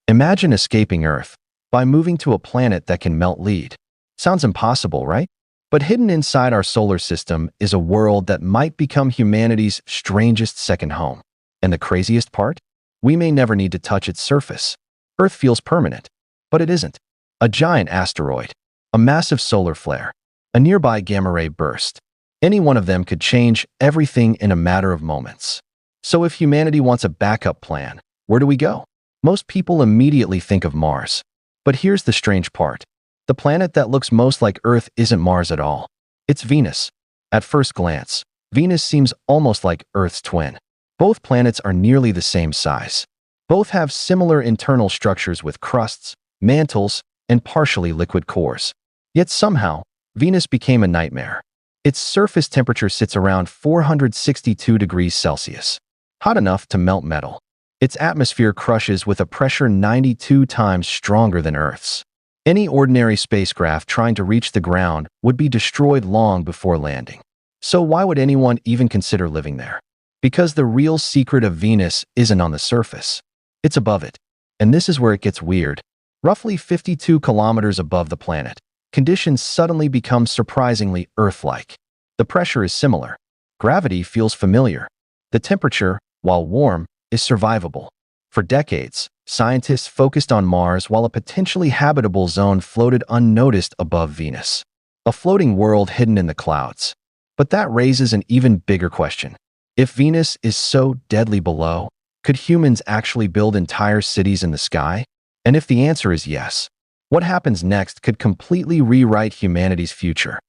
Imagine escaping Earth by moving to a planet that can melt lead. Sounds impossible, right? But hidden inside our solar system is a world that might become humanity's strangest second home. And the craziest part? We may never need to touch its surface. Earth feels permanent, but it isn't. A giant asteroid, a massive solar flare, a nearby gamma-ray burst. Any one of them could change everything in a matter of moments. So if humanity wants a backup plan, where do we go? Most people immediately think of Mars. But here's the strange part. The planet that looks most like Earth isn't Mars at all. It's Venus. At first glance, Venus seems almost like Earth's twin. Both planets are nearly the same size. Both have similar internal structures with crusts, mantles, and partially liquid cores. Yet somehow, Venus became a nightmare. Its surface temperature sits around 462 degrees Celsius, hot enough to melt metal. Its atmosphere crushes with a pressure 92 times stronger than Earth's. Any ordinary spacecraft trying to reach the ground would be destroyed long before landing. So why would anyone even consider living there? Because the real secret of Venus isn't on the surface. It's above it. And this is where it gets weird. Roughly 52 kilometers above the planet, conditions suddenly become surprisingly Earth-like. The pressure is similar. Gravity feels familiar. The temperature, while warm, is survivable. For decades, scientists focused on Mars while a potentially habitable zone floated unnoticed above Venus. A floating world hidden in the clouds. But that raises an even bigger question. If Venus is so deadly below, could humans actually build entire cities in the sky? And if the answer is yes, what happens next could completely rewrite humanity's future.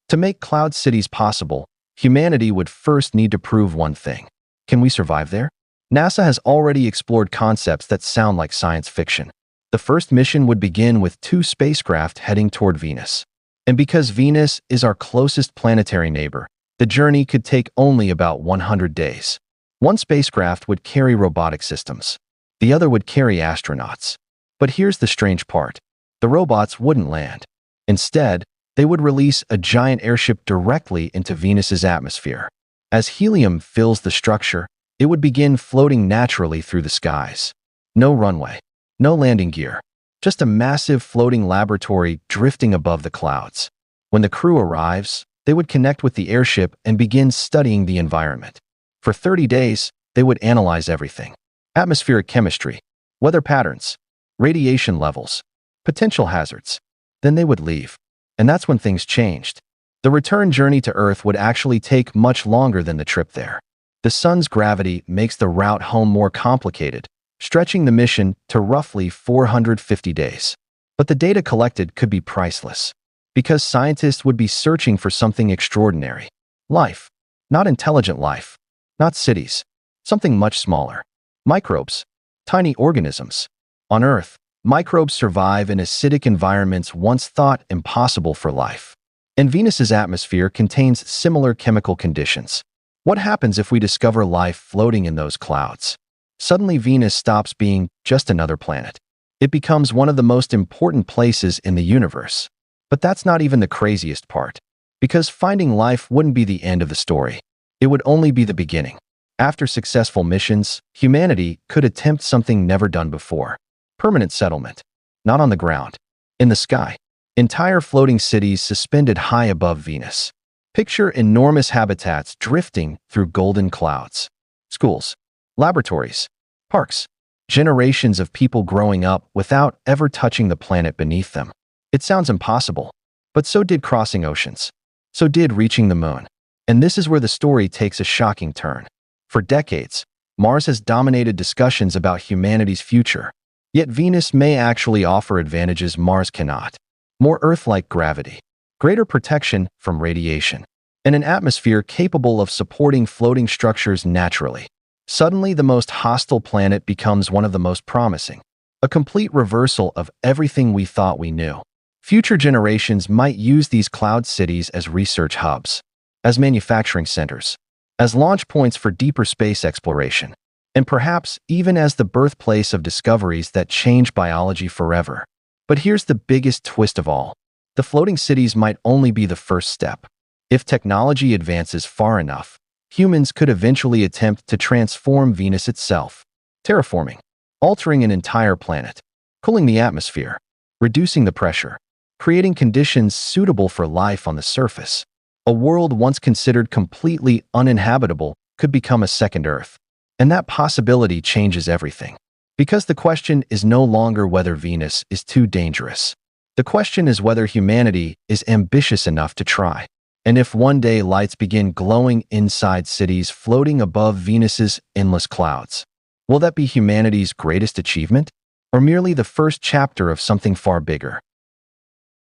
To make cloud cities possible, humanity would first need to prove one thing. Can we survive there? NASA has already explored concepts that sound like science fiction. The first mission would begin with 2 spacecraft heading toward Venus. And because Venus is our closest planetary neighbor, the journey could take only about 100 days. One spacecraft would carry robotic systems. The other would carry astronauts. But here's the strange part. The robots wouldn't land. Instead, they would release a giant airship directly into Venus's atmosphere. As helium fills the structure, it would begin floating naturally through the skies. No runway, no landing gear, just a massive floating laboratory drifting above the clouds. When the crew arrives, they would connect with the airship and begin studying the environment. For 30 days, they would analyze everything. Atmospheric chemistry, weather patterns, radiation levels, potential hazards. Then they would leave. And that's when things changed. The return journey to Earth would actually take much longer than the trip there. The sun's gravity makes the route home more complicated, stretching the mission to roughly 450 days. But the data collected could be priceless, because scientists would be searching for something extraordinary. Life. Not intelligent life. Not cities. Something much smaller. Microbes. Tiny organisms. On Earth, microbes survive in acidic environments once thought impossible for life. And Venus's atmosphere contains similar chemical conditions. What happens if we discover life floating in those clouds? Suddenly, Venus stops being just another planet. It becomes one of the most important places in the universe. But that's not even the craziest part. Because finding life wouldn't be the end of the story. It would only be the beginning. After successful missions, humanity could attempt something never done before. Permanent settlement. Not on the ground. In the sky. Entire floating cities suspended high above Venus. Picture enormous habitats drifting through golden clouds. Schools, laboratories, parks, generations of people growing up without ever touching the planet beneath them. It sounds impossible, but so did crossing oceans. So did reaching the moon. And this is where the story takes a shocking turn. For decades, Mars has dominated discussions about humanity's future. Yet Venus may actually offer advantages Mars cannot. More Earth-like gravity, greater protection from radiation, and an atmosphere capable of supporting floating structures naturally. Suddenly, the most hostile planet becomes one of the most promising. A complete reversal of everything we thought we knew. Future generations might use these cloud cities as research hubs, as manufacturing centers, as launch points for deeper space exploration, and perhaps even as the birthplace of discoveries that change biology forever. But here's the biggest twist of all. The floating cities might only be the first step. If technology advances far enough, humans could eventually attempt to transform Venus itself. Terraforming. Altering an entire planet. cooling the atmosphere, reducing the pressure, creating conditions suitable for life on the surface. A world once considered completely uninhabitable could become a second Earth. And that possibility changes everything. Because the question is no longer whether Venus is too dangerous. The question is whether humanity is ambitious enough to try. And if one day lights begin glowing inside cities floating above Venus's endless clouds, will that be humanity's greatest achievement? Or merely the first chapter of something far bigger?